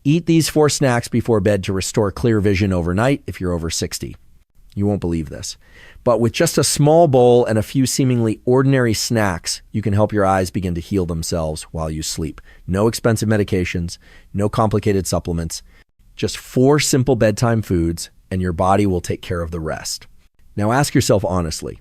Eat these 4 snacks before bed to restore clear vision overnight if you're over 60. You won't believe this. But with just a small bowl and a few seemingly ordinary snacks, you can help your eyes begin to heal themselves while you sleep. No expensive medications, no complicated supplements, just 4 simple bedtime foods, and your body will take care of the rest. Now ask yourself honestly,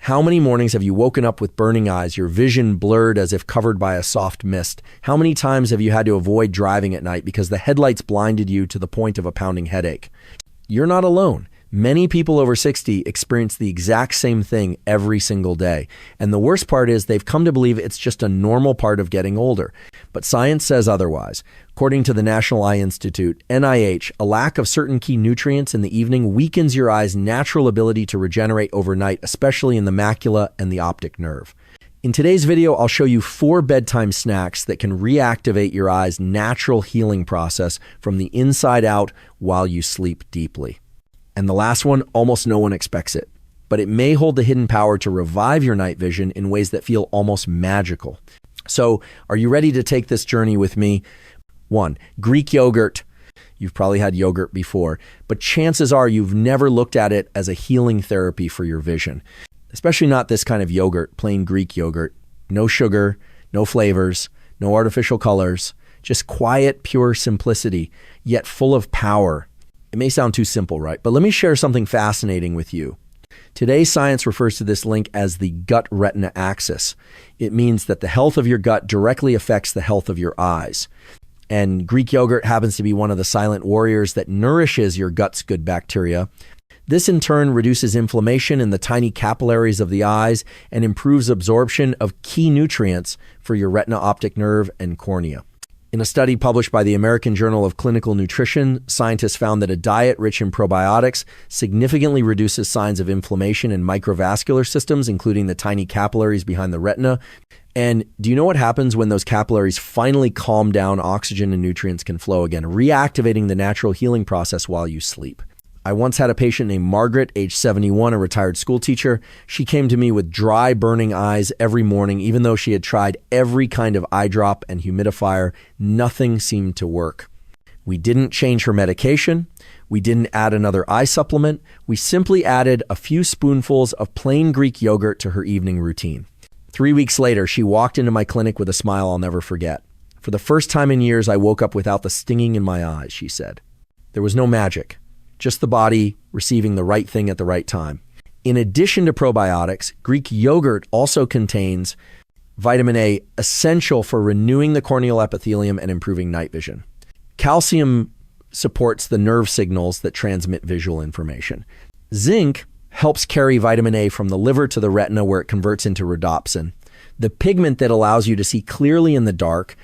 how many mornings have you woken up with burning eyes, your vision blurred as if covered by a soft mist? How many times have you had to avoid driving at night because the headlights blinded you to the point of a pounding headache? You're not alone. Many people over 60 experience the exact same thing every single day. And the worst part is they've come to believe it's just a normal part of getting older. But science says otherwise. According to the National Eye Institute, NIH, a lack of certain key nutrients in the evening weakens your eye's natural ability to regenerate overnight, especially in the macula and the optic nerve. In today's video, I'll show you 4 bedtime snacks that can reactivate your eye's natural healing process from the inside out while you sleep deeply. And the last one, almost no one expects it, but it may hold the hidden power to revive your night vision in ways that feel almost magical. So, are you ready to take this journey with me? 1, Greek yogurt. You've probably had yogurt before, but chances are you've never looked at it as a healing therapy for your vision. Especially not this kind of yogurt, plain Greek yogurt. No sugar, no flavors, no artificial colors, just quiet, pure simplicity, yet full of power. It may sound too simple, right? But let me share something fascinating with you. Today, science refers to this link as the gut-retina axis. It means that the health of your gut directly affects the health of your eyes. And Greek yogurt happens to be one of the silent warriors that nourishes your gut's good bacteria. This in turn reduces inflammation in the tiny capillaries of the eyes and improves absorption of key nutrients for your retina, optic nerve, and cornea. In a study published by the American Journal of Clinical Nutrition, scientists found that a diet rich in probiotics significantly reduces signs of inflammation in microvascular systems, including the tiny capillaries behind the retina. And do you know what happens when those capillaries finally calm down? Oxygen and nutrients can flow again, reactivating the natural healing process while you sleep. I once had a patient named Margaret, age 71, a retired school teacher. She came to me with dry, burning eyes every morning, even though she had tried every kind of eye drop and humidifier. Nothing seemed to work. We didn't change her medication. We didn't add another eye supplement. We simply added a few spoonfuls of plain Greek yogurt to her evening routine. 3 weeks later, she walked into my clinic with a smile I'll never forget. For the first time in years, I woke up without the stinging in my eyes, she said. There was no magic. Just the body receiving the right thing at the right time. In addition to probiotics, Greek yogurt also contains vitamin A, essential for renewing the corneal epithelium and improving night vision. Calcium supports the nerve signals that transmit visual information. Zinc helps carry vitamin A from the liver to the retina where it converts into rhodopsin, the pigment that allows you to see clearly in the dark.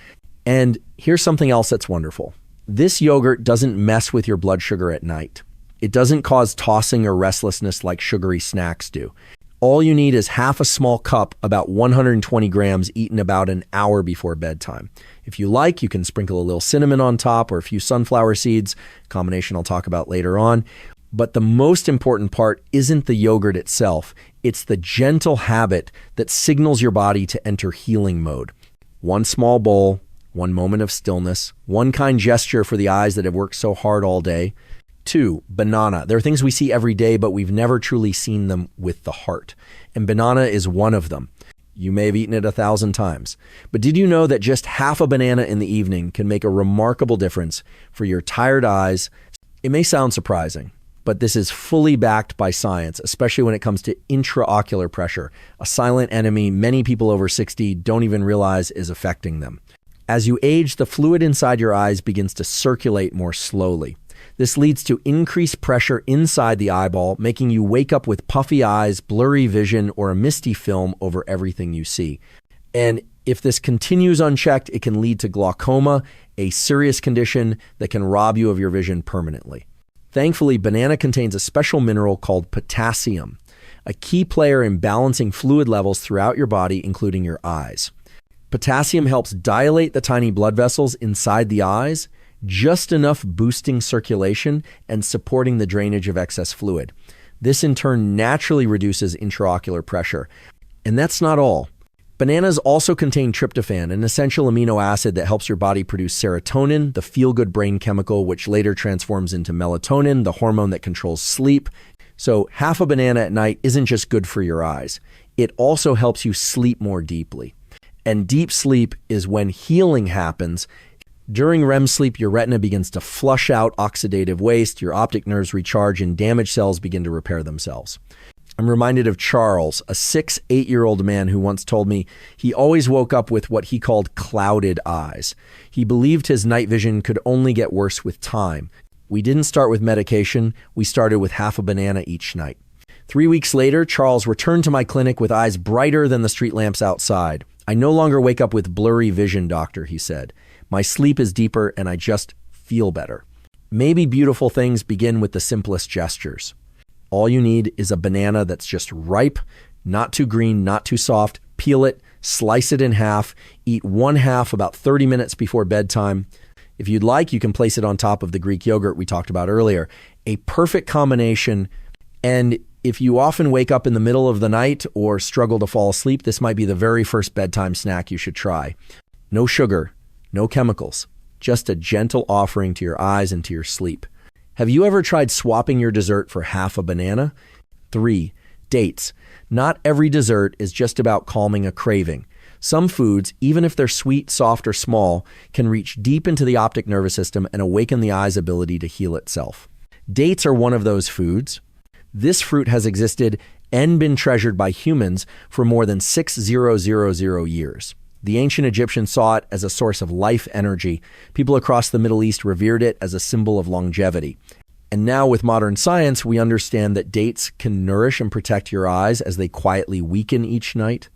And here's something else that's wonderful. This yogurt doesn't mess with your blood sugar at night. It doesn't cause tossing or restlessness like sugary snacks do. All you need is half a small cup, about 120 grams, eaten about an hour before bedtime. If you like, you can sprinkle a little cinnamon on top or a few sunflower seeds, a combination I'll talk about later on. But the most important part isn't the yogurt itself. It's the gentle habit that signals your body to enter healing mode. 1 small bowl, 1 moment of stillness, 1 kind gesture for the eyes that have worked so hard all day. 2, banana. There are things we see every day, but we've never truly seen them with the heart. And banana is one of them. You may have eaten it 1,000 times. But did you know that just half a banana in the evening can make a remarkable difference for your tired eyes? It may sound surprising, but this is fully backed by science, especially when it comes to intraocular pressure, a silent enemy many people over 60 don't even realize is affecting them. As you age, the fluid inside your eyes begins to circulate more slowly. This leads to increased pressure inside the eyeball, making you wake up with puffy eyes, blurry vision, or a misty film over everything you see. And if this continues unchecked, it can lead to glaucoma, a serious condition that can rob you of your vision permanently. Thankfully, banana contains a special mineral called potassium, a key player in balancing fluid levels throughout your body, including your eyes. Potassium helps dilate the tiny blood vessels inside the eyes, just enough boosting circulation and supporting the drainage of excess fluid. This in turn naturally reduces intraocular pressure. And that's not all. Bananas also contain tryptophan, an essential amino acid that helps your body produce serotonin, the feel-good brain chemical, which later transforms into melatonin, the hormone that controls sleep. So half a banana at night isn't just good for your eyes. It also helps you sleep more deeply. And deep sleep is when healing happens. During REM sleep, your retina begins to flush out oxidative waste, your optic nerves recharge, and damaged cells begin to repair themselves. I'm reminded of Charles, a 8-year-old man who once told me he always woke up with what he called clouded eyes. He believed his night vision could only get worse with time. We didn't start with medication, we started with half a banana each night. 3 weeks later, Charles returned to my clinic with eyes brighter than the street lamps outside. I no longer wake up with blurry vision, doctor, he said. My sleep is deeper and I just feel better. Maybe beautiful things begin with the simplest gestures. All you need is a banana that's just ripe, not too green, not too soft. Peel it, slice it in half, eat one half about 30 minutes before bedtime. If you'd like, you can place it on top of the Greek yogurt we talked about earlier. A perfect combination. And if you often wake up in the middle of the night or struggle to fall asleep, this might be the very first bedtime snack you should try. No sugar, no chemicals, just a gentle offering to your eyes and to your sleep. Have you ever tried swapping your dessert for half a banana? 3, dates. Not every dessert is just about calming a craving. Some foods, even if they're sweet, soft, or small, can reach deep into the optic nervous system and awaken the eye's ability to heal itself. Dates are one of those foods. This fruit has existed and been treasured by humans for more than 6,000 years. The ancient Egyptians saw it as a source of life energy. People across the Middle East revered it as a symbol of longevity. And now with modern science, we understand that dates can nourish and protect your eyes as they quietly weaken each night.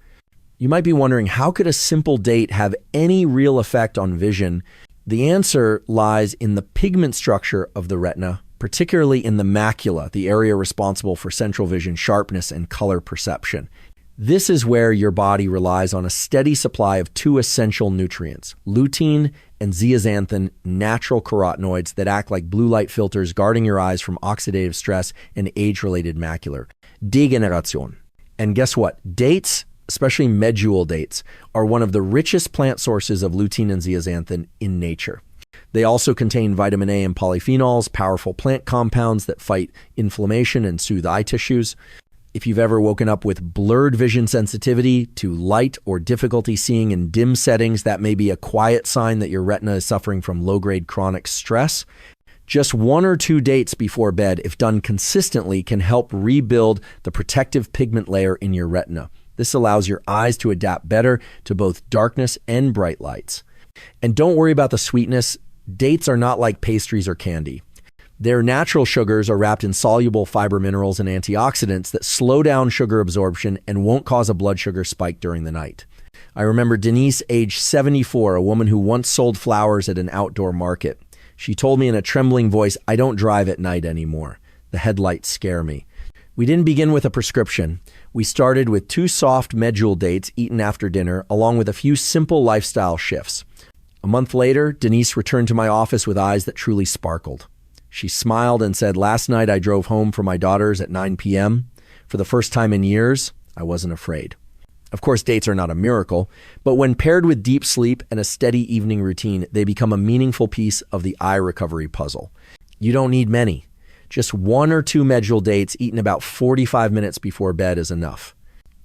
You might be wondering, how could a simple date have any real effect on vision? The answer lies in the pigment structure of the retina, particularly in the macula, the area responsible for central vision sharpness and color perception. This is where your body relies on a steady supply of 2 essential nutrients, lutein and zeaxanthin, natural carotenoids that act like blue light filters guarding your eyes from oxidative stress and age-related macular degeneration. And guess what? Dates, especially Medjool dates, are one of the richest plant sources of lutein and zeaxanthin in nature. They also contain vitamin A and polyphenols, powerful plant compounds that fight inflammation and soothe eye tissues. If you've ever woken up with blurred vision sensitivity to light or difficulty seeing in dim settings, that may be a quiet sign that your retina is suffering from low-grade chronic stress. Just 1 or 2 dates before bed, if done consistently, can help rebuild the protective pigment layer in your retina. This allows your eyes to adapt better to both darkness and bright lights. And don't worry about the sweetness. Dates are not like pastries or candy. Their natural sugars are wrapped in soluble fiber minerals and antioxidants that slow down sugar absorption and won't cause a blood sugar spike during the night. I remember Denise, age 74, a woman who once sold flowers at an outdoor market. She told me in a trembling voice, "I don't drive at night anymore. The headlights scare me." We didn't begin with a prescription. We started with 2 soft Medjool dates eaten after dinner, along with a few simple lifestyle shifts. A month later, Denise returned to my office with eyes that truly sparkled. She smiled and said, "Last night I drove home for my daughters at 9 p.m. For the first time in years, I wasn't afraid." Of course, dates are not a miracle, but when paired with deep sleep and a steady evening routine, they become a meaningful piece of the eye recovery puzzle. You don't need many. Just 1 or 2 Medjool dates eaten about 45 minutes before bed is enough.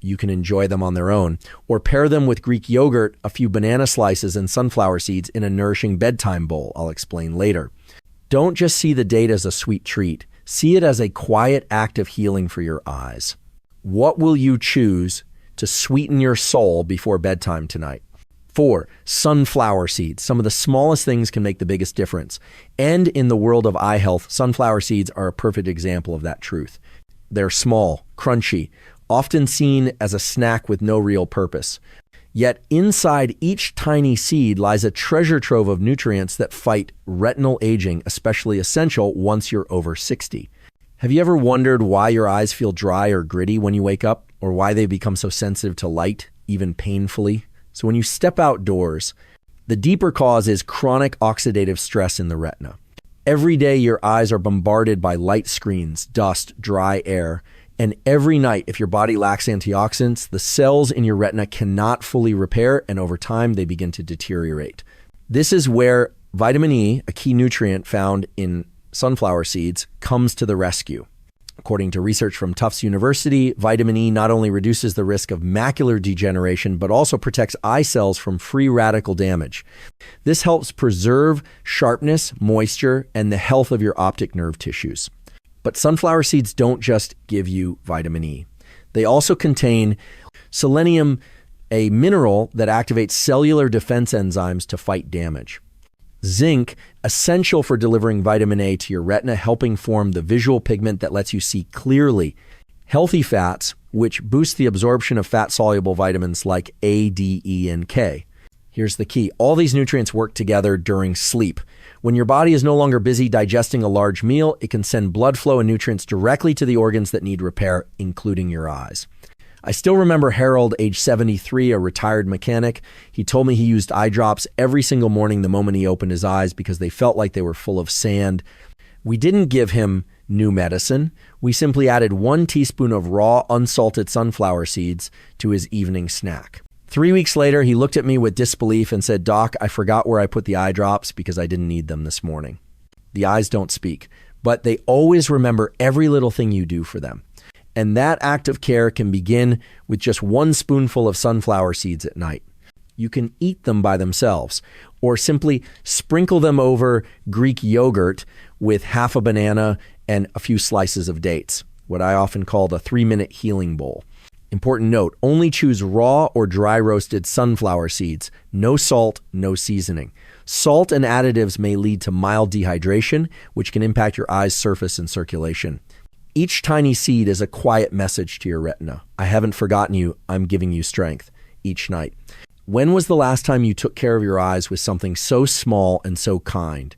You can enjoy them on their own, or pair them with Greek yogurt, a few banana slices, and sunflower seeds in a nourishing bedtime bowl. I'll explain later. Don't just see the date as a sweet treat. See it as a quiet act of healing for your eyes. What will you choose to sweeten your soul before bedtime tonight? 4, sunflower seeds. Some of the smallest things can make the biggest difference. And in the world of eye health, sunflower seeds are a perfect example of that truth. They're small, crunchy, often seen as a snack with no real purpose. Yet inside each tiny seed lies a treasure trove of nutrients that fight retinal aging, especially essential once you're over 60. Have you ever wondered why your eyes feel dry or gritty when you wake up, or why they become so sensitive to light, even painfully? So when you step outdoors, the deeper cause is chronic oxidative stress in the retina. Every day your eyes are bombarded by light screens, dust, dry air. And every night, if your body lacks antioxidants, the cells in your retina cannot fully repair, and over time, they begin to deteriorate. This is where vitamin E, a key nutrient found in sunflower seeds, comes to the rescue. According to research from Tufts University, vitamin E not only reduces the risk of macular degeneration, but also protects eye cells from free radical damage. This helps preserve sharpness, moisture, and the health of your optic nerve tissues. But sunflower seeds don't just give you vitamin E. They also contain selenium, a mineral that activates cellular defense enzymes to fight damage. Zinc, essential for delivering vitamin A to your retina, helping form the visual pigment that lets you see clearly. Healthy fats, which boost the absorption of fat-soluble vitamins like A, D, E, and K. Here's the key. All these nutrients work together during sleep. When your body is no longer busy digesting a large meal, it can send blood flow and nutrients directly to the organs that need repair, including your eyes. I still remember Harold, age 73, a retired mechanic. He told me he used eye drops every single morning the moment he opened his eyes because they felt like they were full of sand. We didn't give him new medicine. We simply added 1 teaspoon of raw, unsalted sunflower seeds to his evening snack. 3 weeks later, he looked at me with disbelief and said, "Doc, I forgot where I put the eye drops because I didn't need them this morning." The eyes don't speak, but they always remember every little thing you do for them. And that act of care can begin with just 1 spoonful of sunflower seeds at night. You can eat them by themselves, or simply sprinkle them over Greek yogurt with half a banana and a few slices of dates, what I often call the 3-minute healing bowl. Important note, only choose raw or dry roasted sunflower seeds. No salt, no seasoning. Salt and additives may lead to mild dehydration, which can impact your eye's surface and circulation. Each tiny seed is a quiet message to your retina. I haven't forgotten you. I'm giving you strength each night. When was the last time you took care of your eyes with something so small and so kind?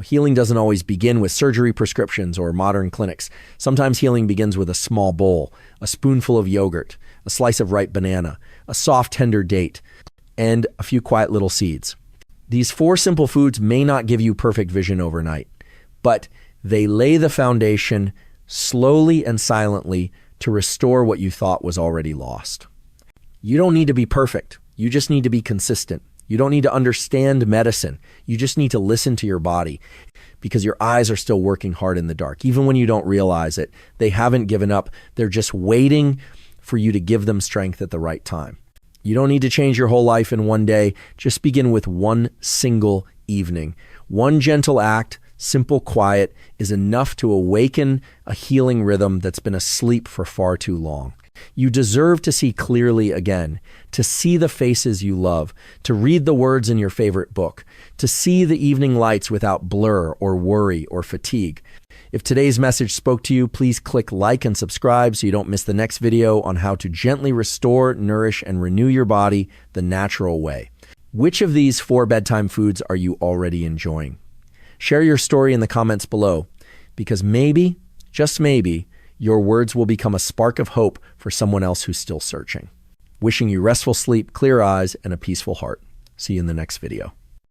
Healing doesn't always begin with surgery prescriptions or modern clinics. Sometimes healing begins with a small bowl, a spoonful of yogurt, a slice of ripe banana, a soft, tender date, and a few quiet little seeds. These 4 simple foods may not give you perfect vision overnight, but they lay the foundation slowly and silently to restore what you thought was already lost. You don't need to be perfect. You just need to be consistent. You don't need to understand medicine. You just need to listen to your body because your eyes are still working hard in the dark. Even when you don't realize it, they haven't given up. They're just waiting for you to give them strength at the right time. You don't need to change your whole life in one day. Just begin with 1 single evening. 1 gentle act, simple quiet, is enough to awaken a healing rhythm that's been asleep for far too long. You deserve to see clearly again, to see the faces you love, to read the words in your favorite book, to see the evening lights without blur or worry or fatigue. If today's message spoke to you, please click like and subscribe so you don't miss the next video on how to gently restore, nourish, and renew your body the natural way. Which of these 4 bedtime foods are you already enjoying? Share your story in the comments below, because maybe, just maybe, your words will become a spark of hope for someone else who's still searching. Wishing you restful sleep, clear eyes, and a peaceful heart. See you in the next video.